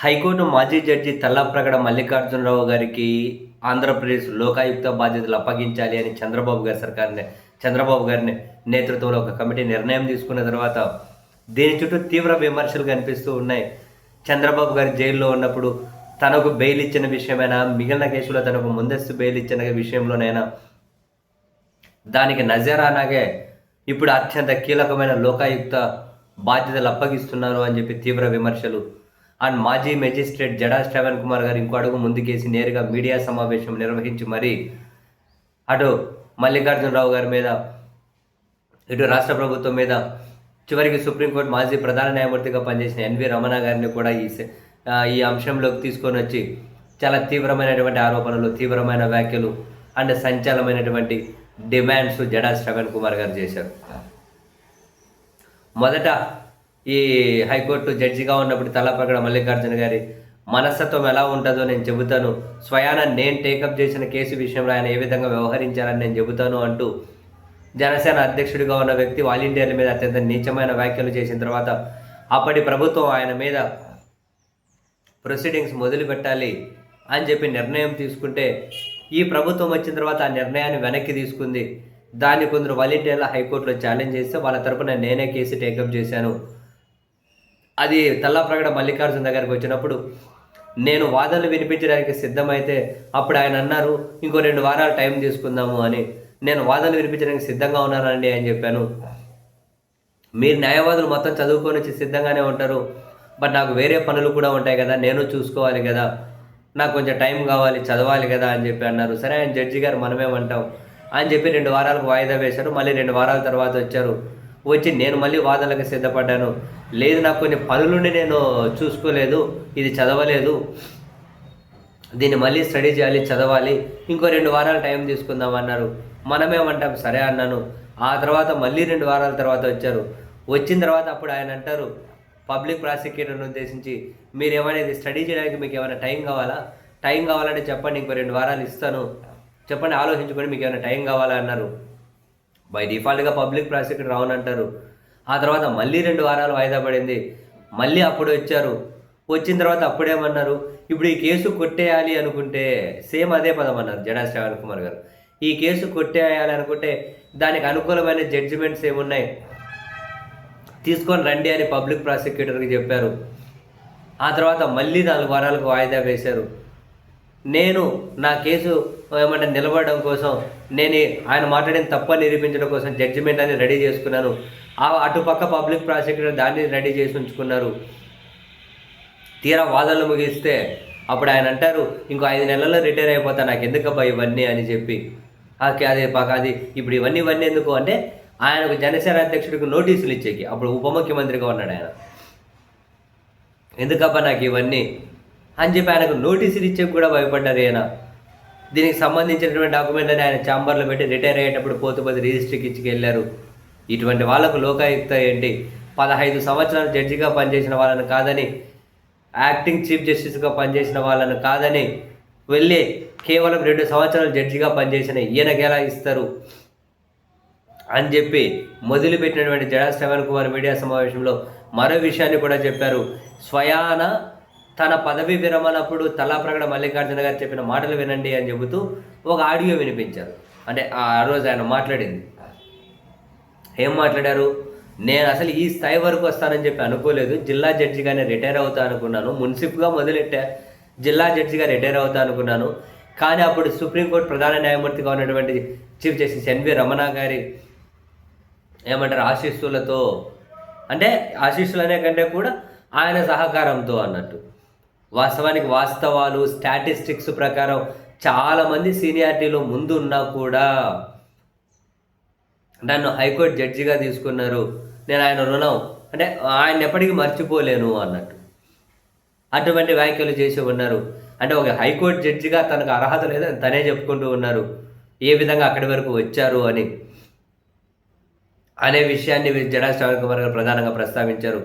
High court మాజీ judge Tallapragada Mallikarjunarao గారికి ఆంధ్రప్రదేశ్ లోకాయుక్త బాధ్యతలు అప్పగించాలి అని చంద్రబాబు గారిని నేతృత్వంలో ఒక కమిటీ నిర్ణయం తీసుకున్న తర్వాత దీని చుట్టూ తీవ్ర విమర్శలు కనిపిస్తూ ఉన్నాయి. చంద్రబాబు గారు జైల్లో ఉన్నప్పుడు తనకు బెయిల్ ఇచ్చిన విషయమైనా, మిగిలిన కేసులో తనకు ముందస్తు బెయిల్ ఇచ్చిన విషయంలోనైనా దానికి నజరానాగే ఇప్పుడు అత్యంత కీలకమైన లోకాయుక్త బాధ్యతలు అప్పగిస్తున్నారు అని చెప్పి తీవ్ర విమర్శలు. అండ్ మాజీ మెజిస్ట్రేట్ జడా శ్రవణ్ కుమార్ గారు ఇంకో అడుగు ముందుకేసి నేరుగా మీడియా సమావేశం నిర్వహించి మరీ అటు మల్లికార్జునరావు గారి మీద, ఇటు రాష్ట్ర ప్రభుత్వం మీద, చివరికి సుప్రీంకోర్టు మాజీ ప్రధాన న్యాయమూర్తిగా పనిచేసిన ఎన్వి రమణ గారిని కూడా ఈ అంశంలోకి తీసుకొని వచ్చి చాలా తీవ్రమైనటువంటి ఆరోపణలు, తీవ్రమైన వ్యాఖ్యలు అండ్ సంచలనమైనటువంటి డిమాండ్స్ జడా శ్రవణ్ కుమార్ గారు చేశారు. మొదట ఈ హైకోర్టు జడ్జిగా ఉన్నప్పుడు తలపగడ మల్లికార్జున గారి మనస్తత్వం ఎలా ఉంటుందో నేను చెబుతాను, స్వయాన నేను టేకప్ చేసిన కేసు విషయంలో ఆయన ఏ విధంగా వ్యవహరించాలని నేను చెబుతాను అంటూ జనసేన అధ్యక్షుడిగా ఉన్న వ్యక్తి వాలంటీర్ల మీద అత్యంత నీచమైన వ్యాఖ్యలు చేసిన తర్వాత అప్పటి ప్రభుత్వం ఆయన మీద ప్రొసీడింగ్స్ మొదలు పెట్టాలి అని చెప్పి నిర్ణయం తీసుకుంటే ఈ ప్రభుత్వం వచ్చిన తర్వాత ఆ నిర్ణయాన్ని వెనక్కి తీసుకుంది. దాన్ని కొందరు వాలంటీర్ల హైకోర్టులో ఛాలెంజ్ చేస్తే వాళ్ళ తరపున నేనే కేసు టేకప్ చేశాను. అది తల్లాప్రగడ మల్లికార్జున దగ్గరికి వచ్చినప్పుడు నేను వాదనలు వినిపించడానికి సిద్ధమైతే అప్పుడు ఆయన అన్నారు ఇంకో 2 వారాలు టైం తీసుకుందాము అని. నేను వాదనలు వినిపించడానికి సిద్ధంగా ఉన్నానండి అని చెప్పాను. మీరు న్యాయవాదులు మొత్తం చదువుకొని వచ్చి సిద్ధంగానే ఉంటారు, బట్ నాకు వేరే పనులు కూడా ఉంటాయి కదా, నేను చూసుకోవాలి కదా, నాకు కొంచెం టైం కావాలి, చదవాలి కదా అని చెప్పి అన్నారు. సరే ఆయన జడ్జి గారు మనమేమంటాం అని చెప్పి 2 వారాలకు వాయిదా వేశారు. మళ్ళీ 2 వారాల తర్వాత వచ్చి నేను మళ్ళీ వాదనలకు సిద్ధపడ్డాను. లేదు, నాకు కొన్ని పనులుండి నేను చూసుకోలేదు, ఇది చదవలేదు, దీన్ని మళ్ళీ స్టడీ చేయాలి, చదవాలి, ఇంకో 2 వారాలు టైం తీసుకుందాం అన్నారు. మనమేమంటాం సరే అన్నాను. ఆ తర్వాత మళ్ళీ 2 వారాల తర్వాత వచ్చిన తర్వాత అప్పుడు ఆయన అంటారు పబ్లిక్ ప్రాసిక్యూటర్ని ఉద్దేశించి, మీరు ఏమైనా ఇది స్టడీ చేయడానికి మీకు ఏమైనా టైం కావాలంటే చెప్పండి, ఇంకో 2 వారాలు ఇస్తాను, చెప్పండి, ఆలోచించుకొని మీకు ఏమైనా టైం కావాలా అన్నారు. బై డిఫాల్ట్గా పబ్లిక్ ప్రాసిక్యూటర్ అవునంటారు. ఆ తర్వాత మళ్ళీ 2 వారాలు వాయిదా పడింది. మళ్ళీ అప్పుడు వచ్చిన తర్వాత అప్పుడేమన్నారు, ఇప్పుడు ఈ కేసు కొట్టేయాలి అనుకుంటే సేమ్ అదే పదం అన్నారు జడా శ్రవణ్ కుమార్ గారు. ఈ కేసు కొట్టేయాలి అనుకుంటే దానికి అనుకూలమైన జడ్జిమెంట్స్ ఏమున్నాయి తీసుకొని రండి అని పబ్లిక్ ప్రాసిక్యూటర్కి చెప్పారు. ఆ తర్వాత మళ్ళీ 4 వారాలకు వాయిదా వేశారు. నేను నా కేసు ఏమంటే నిలబడడం కోసం ఆయన మాట్లాడిన తప్పని నిరూపించడం కోసం జడ్జిమెంట్ అని రెడీ చేసుకున్నాను. అటుపక్క పబ్లిక్ ప్రాసిక్యూటర్ దాన్ని రెడీ చేసి ఉంచుకున్నారు. తీరా వాదనలు ముగిస్తే అప్పుడు ఆయన అంటారు ఇంకో 5 నెలల్లో రిటైర్ అయిపోతా, నాకు ఎందుకబ్బా ఇవన్నీ అని చెప్పి. అది ఇప్పుడు ఇవన్నీ ఎందుకు అంటే ఆయనకు జనసేన అధ్యక్షుడికి నోటీసులు ఇచ్చేకి అప్పుడు ఉప ముఖ్యమంత్రిగా ఉన్నాడు ఆయన. ఎందుకబ్బా నాకు ఇవన్నీ అని చెప్పి ఆయనకు నోటీసులు ఇచ్చేకి కూడా భయపడ్డారు ఈయన. దీనికి సంబంధించినటువంటి డాక్యుమెంట్లని ఆయన ఛాంబర్లో పెట్టి రిటైర్ అయ్యేటప్పుడు పోతే రిజిస్ట్రీకి ఇచ్చుకెళ్ళారు. ఇటువంటి వాళ్ళకు లోకాయుక్త ఏంటి? 15 సంవత్సరాలు జడ్జిగా పనిచేసిన వాళ్ళని కాదని, యాక్టింగ్ చీఫ్ జస్టిస్గా పనిచేసిన వాళ్ళని కాదని వెళ్ళి కేవలం 2 సంవత్సరాలు జడ్జిగా పనిచేసిన ఈయనకి ఎలా ఇస్తారు అని చెప్పి మొదలుపెట్టినటువంటి జడా శ్రవణ్ కుమార్ మీడియా సమావేశంలో మరో విషయాన్ని కూడా చెప్పారు. స్వయాన తన పదవి విరమణప్పుడు తల్లాప్రగడ మల్లికార్జున గారు చెప్పిన మాటలు వినండి అని చెబుతూ ఒక ఆడియో వినిపించారు. అంటే ఆ రోజు ఆయన మాట్లాడింది. ఏం మాట్లాడారు? నేను అసలు ఈ స్థాయి వరకు వస్తానని చెప్పి అనుకోలేదు, జిల్లా జడ్జిగానే రిటైర్ అవుతా అనుకున్నాను, మున్సిప్గా మొదలెట్టా, జిల్లా జడ్జిగా రిటైర్ అవుతా అనుకున్నాను, కానీ అప్పుడు సుప్రీంకోర్టు ప్రధాన న్యాయమూర్తిగా ఉన్నటువంటి చీఫ్ జస్టిస్ ఎన్వి రమణ గారి ఏమంటారు ఆశీస్సులతో, అంటే ఆశీస్సులు అనే కంటే కూడా ఆయన సహకారంతో అన్నట్టు. వాస్తవానికి వాస్తవాలు స్టాటిస్టిక్స్ ప్రకారం చాలామంది సీనియారిటీలో ముందు ఉన్నా కూడా నన్ను హైకోర్టు జడ్జిగా తీసుకున్నారు, నేను ఆయన రుణం అంటే ఆయన ఎప్పటికీ మర్చిపోలేను అన్నట్టు అటువంటి వ్యాఖ్యలు చేసి ఉన్నారు. అంటే ఒక హైకోర్టు జడ్జిగా తనకు అర్హత లేదని తనే చెప్పుకుంటూ ఉన్నారు, ఏ విధంగా అక్కడి వరకు వచ్చారు అనే విషయాన్ని జడా శ్రవణ్ కుమార్ గారు ప్రధానంగా ప్రస్తావించారు.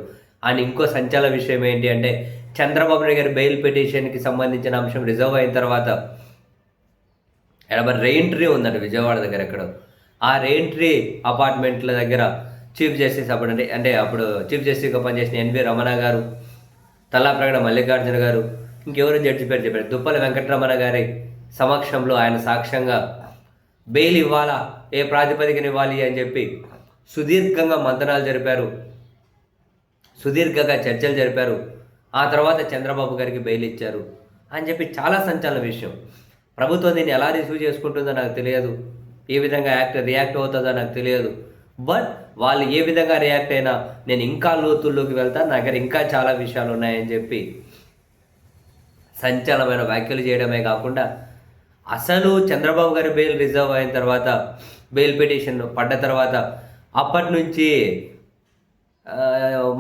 అని ఇంకో సంచలన విషయం ఏంటి అంటే చంద్రబాబు నాయుడు గారి బెయిల్ పిటిషన్కి సంబంధించిన అంశం రిజర్వ్ అయిన తర్వాత రెయింట్రీ ఉందండి విజయవాడ దగ్గర ఎక్కడో. ఆ రెయింట్రీ అపార్ట్మెంట్ల దగ్గర చీఫ్ జస్టిస్ అప్పుడు చీఫ్ జస్టిస్గా పనిచేసిన ఎన్వి రమణ గారు, తల్లాప్రగడ మల్లికార్జున గారు, ఇంకెవరు జడ్జి పేరు చెప్పారు, దుప్పల వెంకటరమణ గారి సమక్షంలో ఆయన సాక్ష్యంగా బెయిల్ ఇవ్వాలా, ఏ ప్రాతిపదికన ఇవ్వాలి అని చెప్పి సుదీర్ఘంగా మంతనాలు జరిపారు, సుదీర్ఘంగా చర్చలు జరిపారు. ఆ తర్వాత చంద్రబాబు గారికి బెయిల్ ఇచ్చారు అని చెప్పి చాలా సంచలన విషయం. ప్రభుత్వం దీన్ని ఎలా రిసీవ్ చేసుకుంటుందో నాకు తెలియదు, ఏ విధంగా రియాక్ట్ అవుతుందో నాకు తెలియదు. బట్ వాళ్ళు ఏ విధంగా రియాక్ట్ అయినా నేను ఇంకా లోతుల్లోకి వెళ్తాను, నా దగ్గర ఇంకా చాలా విషయాలు ఉన్నాయని చెప్పి సంచలనమైన వ్యాఖ్యలు చేయడమే కాకుండా అసలు చంద్రబాబు గారి బెయిల్ రిజర్వ్ అయిన తర్వాత, బెయిల్ పిటిషన్ పడ్డ తర్వాత అప్పటి నుంచి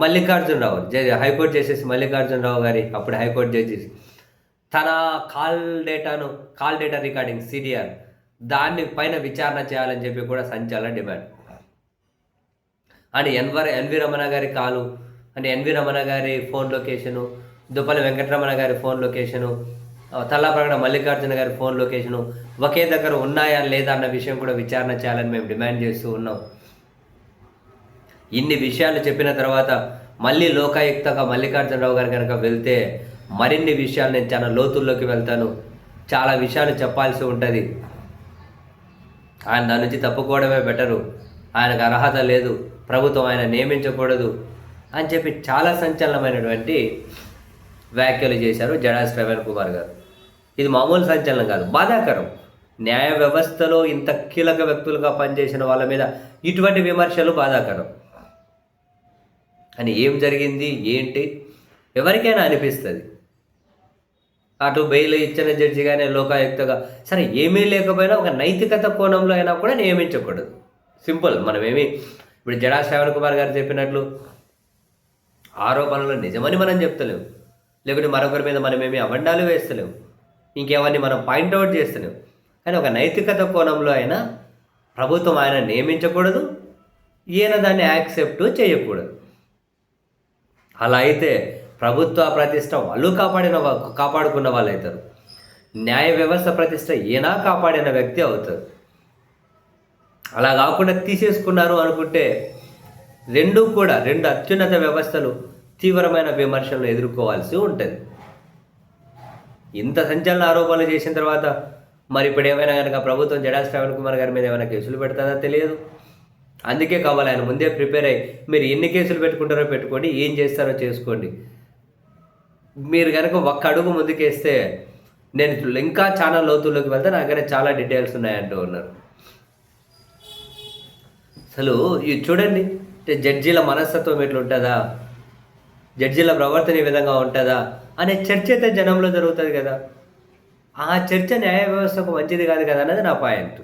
మల్లికార్జునరావు హైకోర్టు జస్టిస్ మల్లికార్జునరావు గారి అప్పుడు హైకోర్టు జడ్జెస్ తన కాల్ డేటా రికార్డింగ్ సిడిఆర్ దాన్ని పైన విచారణ చేయాలని చెప్పి కూడా సంచలన డిమాండ్. అండ్ ఎన్వి రమణ గారి కాలు, అంటే ఎన్వి రమణ గారి ఫోన్ లొకేషను, దుప్పల వెంకటరమణ గారి ఫోన్ లొకేషను, తల్లాప్రగడ మల్లికార్జున గారి ఫోన్ లొకేషను ఒకే దగ్గర ఉన్నాయా లేదా అన్న విషయం కూడా విచారణ చేయాలని మేము డిమాండ్ చేస్తూ ఉన్నాం. ఇన్ని విషయాలు చెప్పిన తర్వాత మళ్ళీ లోకాయుక్తగా మల్లికార్జునరావు గారు కనుక వెళ్తే మరిన్ని విషయాలు నేను చాలా లోతుల్లోకి వెళ్తాను, చాలా విషయాలు చెప్పాల్సి ఉంటుంది. ఆయన దాని నుంచి తప్పుకోవడమే బెటరు, ఆయనకు అర్హత లేదు, ప్రభుత్వం ఆయన నియమించకూడదు అని చెప్పి చాలా సంచలనమైనటువంటి వ్యాఖ్యలు చేశారు జడా శ్రవణ్ కుమార్ గారు. ఇది మామూలు సంచలనం కాదు, బాధాకరం. న్యాయ వ్యవస్థలో ఇంత కీలక వ్యక్తులుగా పనిచేసిన వాళ్ళ మీద ఇటువంటి విమర్శలు బాధాకరం. అని ఏం జరిగింది ఏంటి ఎవరికైనా అనిపిస్తుంది. అటు బెయిల్ ఇచ్చిన జడ్జి కానీ లోకాయుక్తగా సరే ఏమీ లేకపోయినా ఒక నైతికత కోణంలో అయినా కూడా నియమించకూడదు. సింపుల్. మనమేమి ఇప్పుడు జడా శ్రవణ్ కుమార్ గారు చెప్పినట్లు ఆరోపణలు నిజమని మనం చెప్తలేము, లేకుంటే మరొకరి మీద మనమేమి అబండాలు వేస్తలేము, ఇంకేమన్నీ మనం పాయింట్అవుట్ చేస్తలేము. కానీ ఒక నైతికత కోణంలో అయినా ప్రభుత్వం ఆయన నియమించకూడదు, ఈయన దాన్ని యాక్సెప్ట్ చేయకూడదు. అలా అయితే ప్రభుత్వ ప్రతిష్ట వాళ్ళు కాపాడుకున్న వాళ్ళు అవుతారు, న్యాయ వ్యవస్థ ప్రతిష్ట ఈయన కాపాడిన వ్యక్తి అవుతారు. అలా కాకుండా తీసేసుకున్నారు అనుకుంటే రెండు అత్యున్నత వ్యవస్థలు తీవ్రమైన విమర్శలను ఎదుర్కోవాల్సి ఉంటుంది. ఇంత సంచలన ఆరోపణలు చేసిన తర్వాత మరి ఇప్పుడు ఏమైనా కనుక ప్రభుత్వం జడా శ్రవణ్ కుమార్ గారి మీద ఏమైనా కేసులు పెడతాదో తెలియదు. అందుకే కావాలి ఆయన ముందే ప్రిపేర్ అయ్యి మీరు ఎన్ని కేసులు పెట్టుకుంటారో పెట్టుకోండి, ఏం చేస్తారో చేసుకోండి. మీరు కనుక ఒక్క అడుగు ముందుకేస్తే నేను ఇంకా చాలా లోతుల్లోకి వెళ్తే నా దగ్గర చాలా డీటెయిల్స్ ఉన్నాయంటూ ఉన్నారు. అసలు ఇది చూడండి, జడ్జీల మనస్తత్వం ఎట్లుంటుందా, జడ్జీల ప్రవర్తన ఈ విధంగా ఉంటుందా అనే చర్చ అయితే జనంలో జరుగుతుంది కదా. ఆ చర్చ న్యాయ వ్యవస్థకు మంచిది కాదు కదా అన్నది నా పాయింట్.